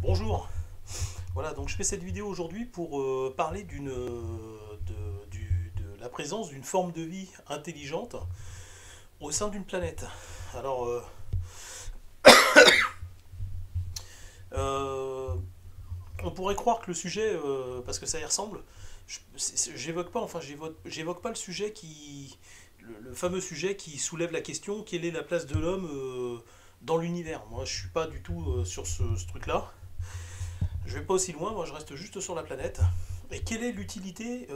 Bonjour, voilà, donc je fais cette vidéo aujourd'hui pour parler de la présence d'une forme de vie intelligente au sein d'une planète. Alors, euh, on pourrait croire que le sujet, parce que ça y ressemble, j'évoque pas, j'évoque pas le sujet le fameux sujet qui soulève la question quelle est la place de l'homme dans l'univers. Moi, je suis pas du tout sur ce truc-là. Je vais pas aussi loin, moi je reste juste sur la planète. Et quelle est l'utilité,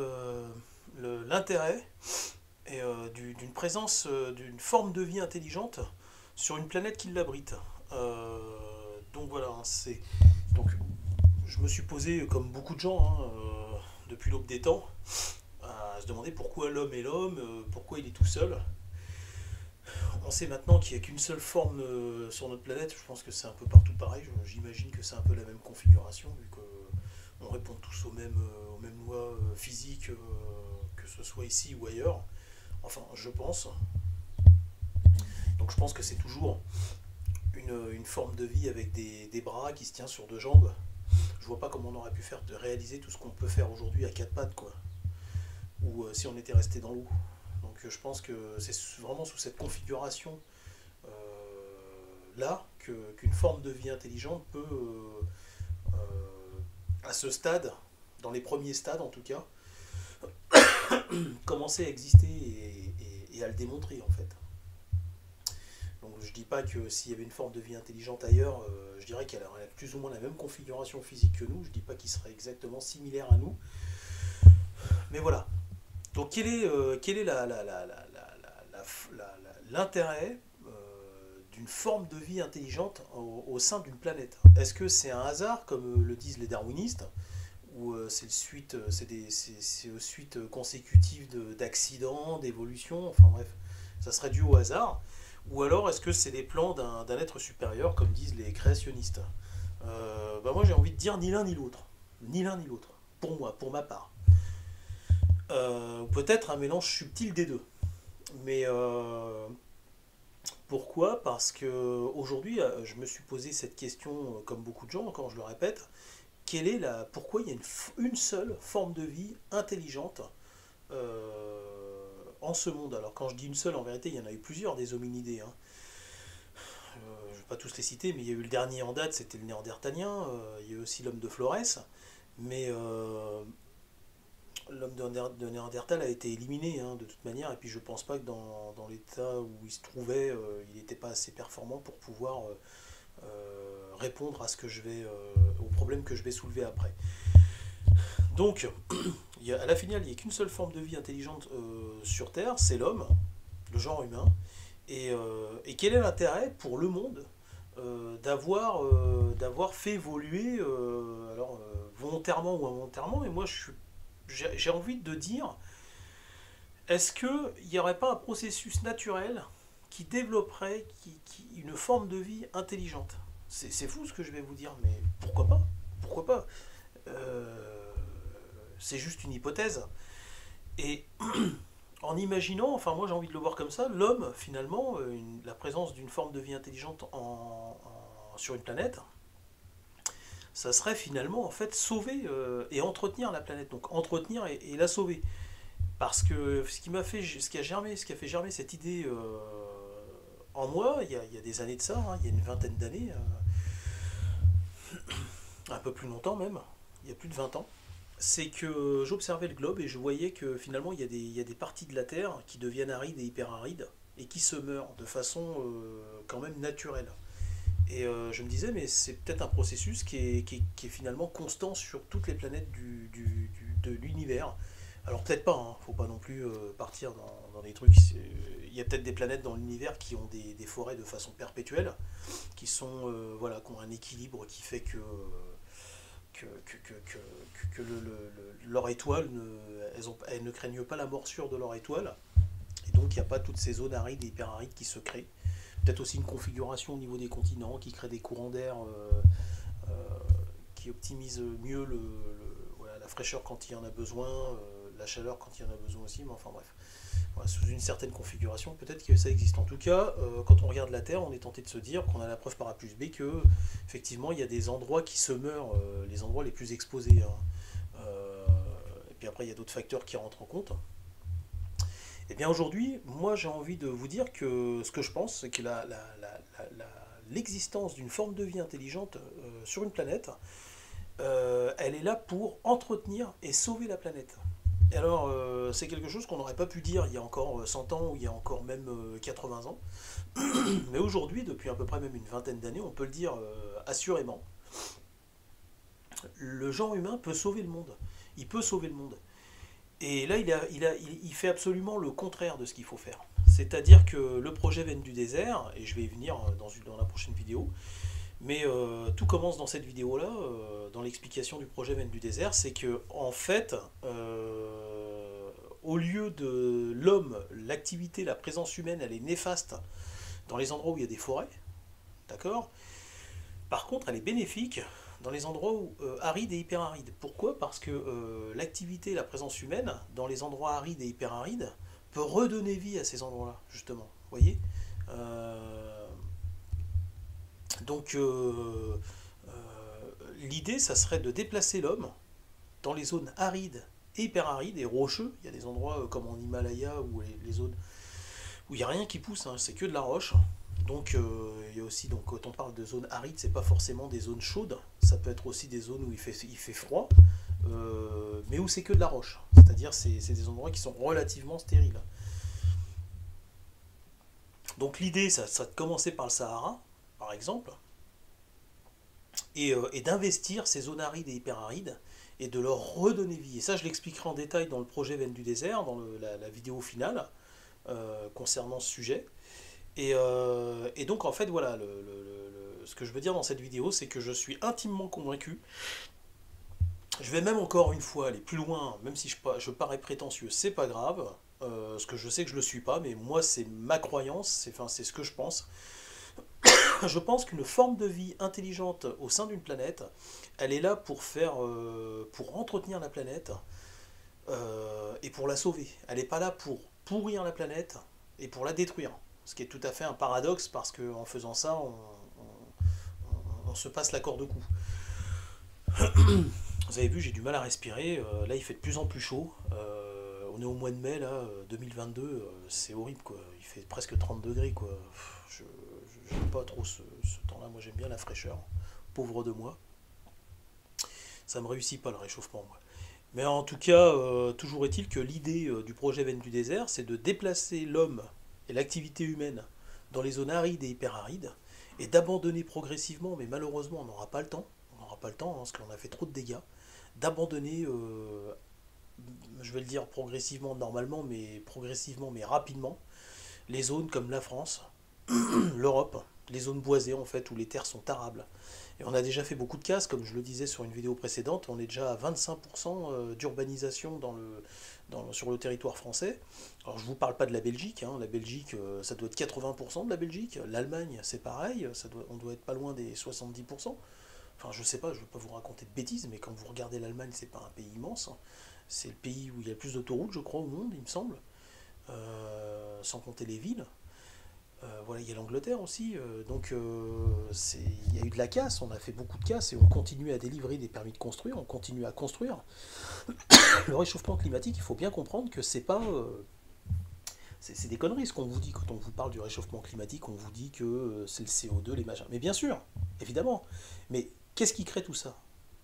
l'intérêt d'une présence, d'une forme de vie intelligente sur une planète qui l'abrite. Donc voilà, hein, donc je me suis posé, comme beaucoup de gens, hein, depuis l'aube des temps, à se demander pourquoi l'homme est l'homme, pourquoi il est tout seul. On sait maintenant qu'il n'y a qu'une seule forme sur notre planète, je pense que c'est un peu partout pareil, j'imagine que c'est un peu la même configuration, vu qu'on répond tous aux mêmes lois physiques, que ce soit ici ou ailleurs. Enfin, je pense. Donc je pense que c'est toujours une forme de vie avec des bras qui se tient sur deux jambes. Je vois pas comment on aurait pu faire de réaliser tout ce qu'on peut faire aujourd'hui à quatre pattes, quoi. Ou si on était resté dans l'eau. Donc je pense que c'est vraiment sous cette configuration là qu'une forme de vie intelligente peut, à ce stade, dans les premiers stades en tout cas, commencer à exister et à le démontrer en fait. Donc je dis pas que s'il y avait une forme de vie intelligente ailleurs, je dirais qu'elle aurait plus ou moins la même configuration physique que nous. Je dis pas qu'il serait exactement similaire à nous. Mais voilà. Donc quel est l'intérêt d'une forme de vie intelligente au sein d'une planète? Est-ce que c'est un hasard, comme le disent les darwinistes, ou c'est suite consécutive d'accidents, d'évolutions, enfin bref, ça serait dû au hasard? Ou alors est-ce que c'est les plans d'un être supérieur, comme disent les créationnistes? Moi j'ai envie de dire ni l'un ni l'autre. Ni l'un ni l'autre. Pour moi, pour ma part. Peut-être un mélange subtil des deux. Mais pourquoi? Parce que aujourd'hui, je me suis posé cette question, comme beaucoup de gens, encore je le répète, pourquoi il y a une seule forme de vie intelligente en ce monde? Alors quand je dis une seule, en vérité, il y en a eu plusieurs des hominidés, hein. Je ne vais pas tous les citer, mais il y a eu le dernier en date, c'était le néandertalien. Il y a eu aussi l'homme de Flores. Mais l'homme de Néandertal a été éliminé, hein, de toute manière, et puis je pense pas que dans l'état où il se trouvait, il n'était pas assez performant pour pouvoir répondre à aux problèmes que je vais soulever après. Donc, à la finale, il n'y a qu'une seule forme de vie intelligente sur Terre, c'est l'homme, le genre humain. Et quel est l'intérêt pour le monde d'avoir fait évoluer, volontairement ou involontairement, et moi j'ai envie de dire, est-ce qu'il n'y aurait pas un processus naturel qui développerait une forme de vie intelligente? C'est fou ce que je vais vous dire, mais pourquoi pas? Pourquoi pas? C'est juste une hypothèse. Et en imaginant, enfin moi j'ai envie de le voir comme ça, l'homme finalement, la présence d'une forme de vie intelligente sur une planète, ça serait finalement en fait sauver et entretenir la planète, donc entretenir et la sauver. Parce que ce qui a fait germer cette idée en moi, il y a des années de ça, hein, il y a une vingtaine d'années, un peu plus longtemps même, il y a plus de 20 ans, c'est que j'observais le globe et je voyais que finalement il y a des parties de la Terre qui deviennent arides et hyper arides et qui se meurent de façon quand même naturelle. Et je me disais, mais c'est peut-être un processus qui est finalement constant sur toutes les planètes de l'univers. Alors peut-être pas, hein, faut pas non plus partir dans des trucs. Il y a peut-être des planètes dans l'univers qui ont des forêts de façon perpétuelle, qui sont voilà, qui ont un équilibre qui fait que leur étoile, elles ne craignent pas la morsure de leur étoile, et donc il n'y a pas toutes ces zones arides et hyper arides qui se créent. Peut-être aussi une configuration au niveau des continents qui crée des courants d'air euh, qui optimisent mieux voilà, la fraîcheur quand il y en a besoin, la chaleur quand il y en a besoin aussi, mais enfin bref. Voilà, sous une certaine configuration, peut-être que ça existe. En tout cas, quand on regarde la Terre, on est tenté de se dire qu'on a la preuve par A plus B que, effectivement, il y a des endroits qui se meurent, les endroits les plus exposés, hein. Et puis après, il y a d'autres facteurs qui rentrent en compte. Et bien aujourd'hui, moi j'ai envie de vous dire que ce que je pense, c'est que l'existence d'une forme de vie intelligente sur une planète, elle est là pour entretenir et sauver la planète. Et alors, c'est quelque chose qu'on n'aurait pas pu dire il y a encore 100 ans ou il y a encore même 80 ans. Mais aujourd'hui, depuis à peu près même une vingtaine d'années, on peut le dire assurément, le genre humain peut sauver le monde. Il peut sauver le monde. Et là, il fait absolument le contraire de ce qu'il faut faire. C'est-à-dire que le projet Veine du désert, et je vais y venir dans la prochaine vidéo, mais tout commence dans cette vidéo-là, dans l'explication du projet Veine du désert, c'est que en fait, au lieu de l'homme, l'activité, la présence humaine, elle est néfaste dans les endroits où il y a des forêts, d'accord? Par contre, elle est bénéfique dans les endroits arides et hyperarides. Pourquoi? Parce que l'activité et la présence humaine dans les endroits arides et hyperarides peut redonner vie à ces endroits-là, justement. Vous voyez? Donc, l'idée, ça serait de déplacer l'homme dans les zones arides et hyperarides et rocheux. Il y a des endroits comme en Himalaya ou les zones où il n'y a rien qui pousse, hein, c'est que de la roche. Donc il y a aussi, donc, quand on parle de zones arides, c'est pas forcément des zones chaudes, ça peut être aussi des zones où il fait froid, mais où c'est que de la roche. C'est-à-dire c'est des endroits qui sont relativement stériles. Donc l'idée, ça de commencer par le Sahara, par exemple, et d'investir ces zones arides et hyperarides et de leur redonner vie. Et ça, je l'expliquerai en détail dans le projet Veine du désert, dans la vidéo finale concernant ce sujet. Et donc en fait voilà, ce que je veux dire dans cette vidéo, c'est que je suis intimement convaincu, je vais même encore une fois aller plus loin, même si je parais prétentieux, c'est pas grave, parce que je sais que je le suis pas, mais moi c'est ma croyance, c'est ce que je pense. Je pense qu'une forme de vie intelligente au sein d'une planète, elle est là pour entretenir la planète et pour la sauver. Elle n'est pas là pour pourrir la planète et pour la détruire. Ce qui est tout à fait un paradoxe parce qu'en faisant ça, on se passe la corde au cou. Vous avez vu, j'ai du mal à respirer. Là, il fait de plus en plus chaud. On est au mois de mai, là, 2022. C'est horrible, quoi. Il fait presque 30 degrés, quoi. Je n'aime pas trop ce temps-là. Moi, j'aime bien la fraîcheur. Pauvre de moi. Ça me réussit pas, le réchauffement, moi. Mais en tout cas, toujours est-il que l'idée du projet Veine du désert, c'est de déplacer l'homme et l'activité humaine dans les zones arides et hyperarides, et d'abandonner progressivement, mais malheureusement on n'aura pas le temps, hein, parce qu'on a fait trop de dégâts, d'abandonner, je vais le dire progressivement normalement, mais progressivement mais rapidement, les zones comme la France, l'Europe, les zones boisées en fait, où les terres sont arables. Et on a déjà fait beaucoup de casse, comme je le disais sur une vidéo précédente, on est déjà à 25% d'urbanisation sur le territoire français. Alors je ne vous parle pas de la Belgique, hein. La Belgique, ça doit être 80% de la Belgique. L'Allemagne, c'est pareil, on doit être pas loin des 70%. Enfin, je sais pas, je ne veux pas vous raconter de bêtises, mais quand vous regardez l'Allemagne, c'est pas un pays immense, hein. C'est le pays où il y a le plus d'autoroutes, je crois, au monde, il me semble, sans compter les villes. Voilà, il y a l'Angleterre aussi, donc il y a eu de la casse, on a fait beaucoup de casse et on continue à délivrer des permis de construire, on continue à construire. Le réchauffement climatique, il faut bien comprendre que c'est pas, c'est des conneries ce qu'on vous dit quand on vous parle du réchauffement climatique, on vous dit que c'est le CO2, les machins. Mais bien sûr, évidemment, mais qu'est-ce qui crée tout ça?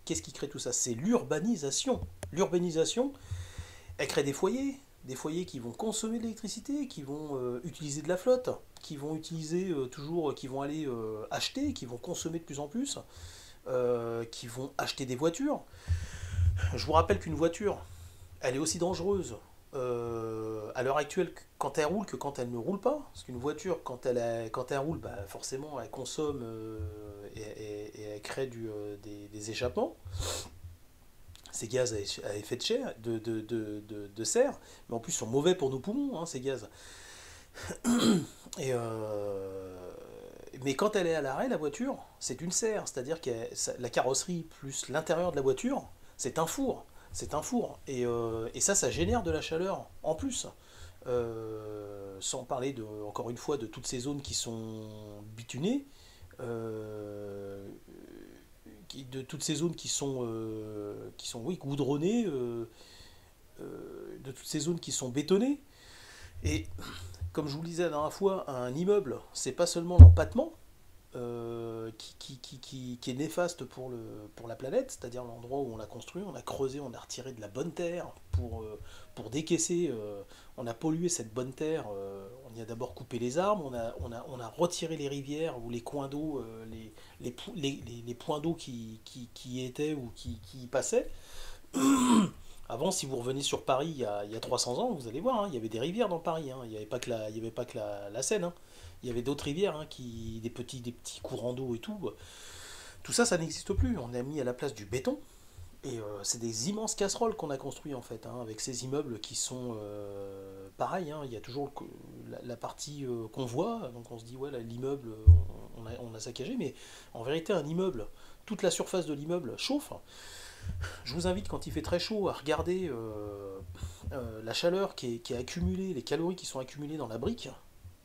Qu'est-ce qui crée tout ça? C'est l'urbanisation. L'urbanisation, elle crée des foyers qui vont consommer de l'électricité, qui vont utiliser de la flotte, qui vont utiliser qui vont aller acheter, qui vont consommer de plus en plus, qui vont acheter des voitures. Je vous rappelle qu'une voiture, elle est aussi dangereuse à l'heure actuelle quand elle roule que quand elle ne roule pas. Parce qu'une voiture, quand elle roule, bah, forcément, elle consomme et elle crée des échappements. Ces gaz à effet de serre, mais en plus sont mauvais pour nos poumons, hein, ces gaz. Et mais quand elle est à l'arrêt, la voiture, c'est une serre, c'est-à-dire que la carrosserie plus l'intérieur de la voiture, c'est un four. C'est un four. Et ça génère de la chaleur en plus. sans parler encore une fois de toutes ces zones qui sont bitunées, de toutes ces zones qui sont oui, goudronnées, de toutes ces zones qui sont bétonnées. Et comme je vous le disais la dernière fois, un immeuble, c'est pas seulement l'empattement qui est néfaste pour la planète, c'est-à-dire l'endroit où on l'a construit, on a creusé, on a retiré de la bonne terre pour décaisser, on a pollué cette bonne terre, on y a d'abord coupé les arbres, on a retiré les rivières ou les coins d'eau, les points d'eau qui y étaient ou qui y passaient. Avant, si vous revenez sur Paris il y a 300 ans, vous allez voir, hein, il y avait des rivières dans Paris, hein, il n'y avait pas que la Seine, hein. Il y avait d'autres rivières, hein, des petits courants d'eau et tout. Tout ça, ça n'existe plus. On a mis à la place du béton. Et c'est des immenses casseroles qu'on a construites en fait, hein, avec ces immeubles qui sont pareils. Hein, il y a toujours la partie qu'on voit, donc on se dit ouais, là, l'immeuble, on a saccagé, mais en vérité, un immeuble, toute la surface de l'immeuble chauffe. Je vous invite, quand il fait très chaud, à regarder la chaleur qui est accumulée, les calories qui sont accumulées dans la brique,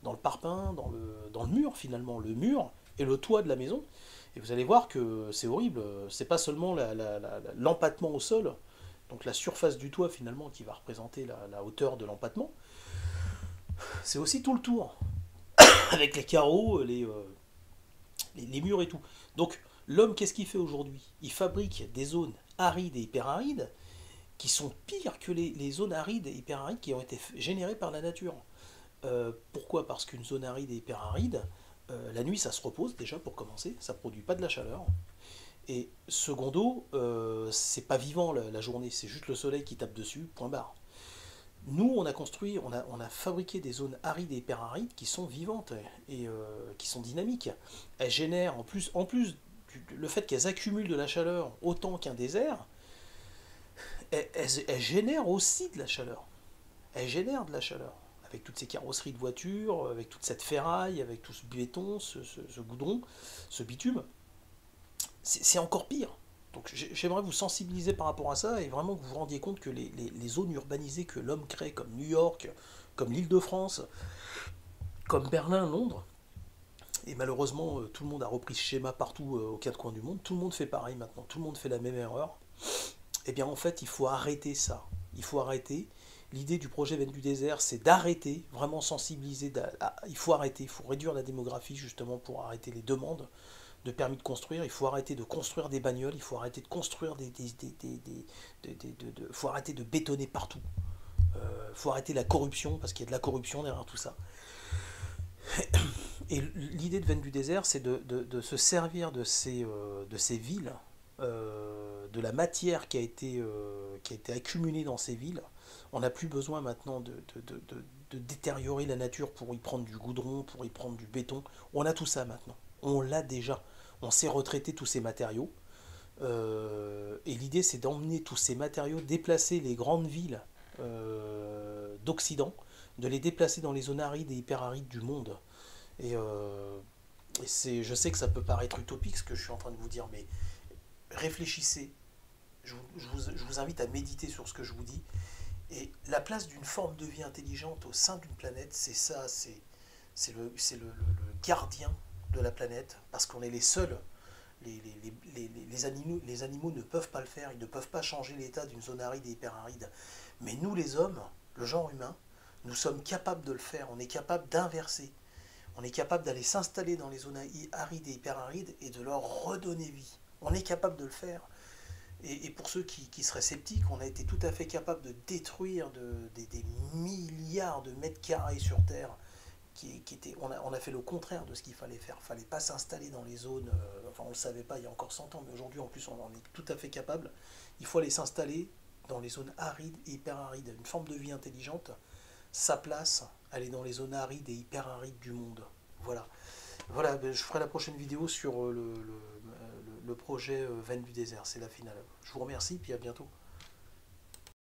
dans le parpaing, dans le mur finalement, le mur et le toit de la maison. Et vous allez voir que c'est horrible. C'est pas seulement l'empattement au sol, donc la surface du toit finalement qui va représenter la hauteur de l'empattement. C'est aussi tout le tour, avec les carreaux, les murs et tout. Donc l'homme, qu'est-ce qu'il fait aujourd'hui? Il fabrique des zones arides et hyperarides qui sont pires que les zones arides et hyperarides qui ont été générées par la nature. Pourquoi? Parce qu'une zone aride et hyperaride, la nuit ça se repose déjà pour commencer, ça produit pas de la chaleur. Et secondo, c'est pas vivant la journée, c'est juste le soleil qui tape dessus, point barre. Nous, on a construit, on a fabriqué des zones arides et hyperarides qui sont vivantes et qui sont dynamiques. Elles génèrent, en plus le fait qu'elles accumulent de la chaleur autant qu'un désert, elles génèrent aussi de la chaleur. Elles génèrent de la chaleur. Avec toutes ces carrosseries de voitures, avec toute cette ferraille, avec tout ce béton, ce goudron, ce bitume, c'est encore pire. Donc j'aimerais vous sensibiliser par rapport à ça et vraiment que vous vous rendiez compte que les zones urbanisées que l'homme crée, comme New York, comme l'Île-de-France, comme Berlin, Londres, et malheureusement tout le monde a repris ce schéma partout aux quatre coins du monde, tout le monde fait pareil maintenant, tout le monde fait la même erreur, eh bien en fait il faut arrêter ça. Il faut arrêter. L'idée du projet Veine du désert, c'est d'arrêter, vraiment sensibiliser, il faut arrêter, il faut réduire la démographie justement pour arrêter les demandes de permis de construire, il faut arrêter de construire des bagnoles, il faut arrêter de construire faut arrêter de bétonner partout. Il faut arrêter la corruption, parce qu'il y a de la corruption derrière tout ça. Et l'idée de Veine du désert, c'est de se servir de ces villes, de la matière qui a été accumulée dans ces villes. On n'a plus besoin maintenant de détériorer la nature pour y prendre du goudron, pour y prendre du béton. On a tout ça maintenant. On l'a déjà. On sait retraiter tous ces matériaux. Et l'idée, c'est d'emmener tous ces matériaux, déplacer les grandes villes d'Occident, de les déplacer dans les zones arides et hyperarides du monde. Et je sais que ça peut paraître utopique ce que je suis en train de vous dire, mais réfléchissez. Je vous invite à méditer sur ce que je vous dis. Et la place d'une forme de vie intelligente au sein d'une planète, c'est ça, c'est le gardien de la planète, parce qu'on est les seuls. Les animaux ne peuvent pas le faire, ils ne peuvent pas changer l'état d'une zone aride et hyperaride. Mais nous les hommes, le genre humain, nous sommes capables de le faire, on est capable d'inverser. On est capable d'aller s'installer dans les zones arides et hyperarides et de leur redonner vie. On est capable de le faire. Et pour ceux qui seraient sceptiques, on a été tout à fait capable de détruire des milliards de mètres carrés sur Terre. On a fait le contraire de ce qu'il fallait faire. Il ne fallait pas s'installer dans les zones, enfin on ne le savait pas il y a encore 100 ans, mais aujourd'hui en plus on en est tout à fait capable. Il faut aller s'installer dans les zones arides et hyperarides. Une forme de vie intelligente, sa place, elle est dans les zones arides et hyperarides du monde. Voilà. Voilà, je ferai la prochaine vidéo sur le projet Veine du désert, c'est la finale. Je vous remercie, puis à bientôt.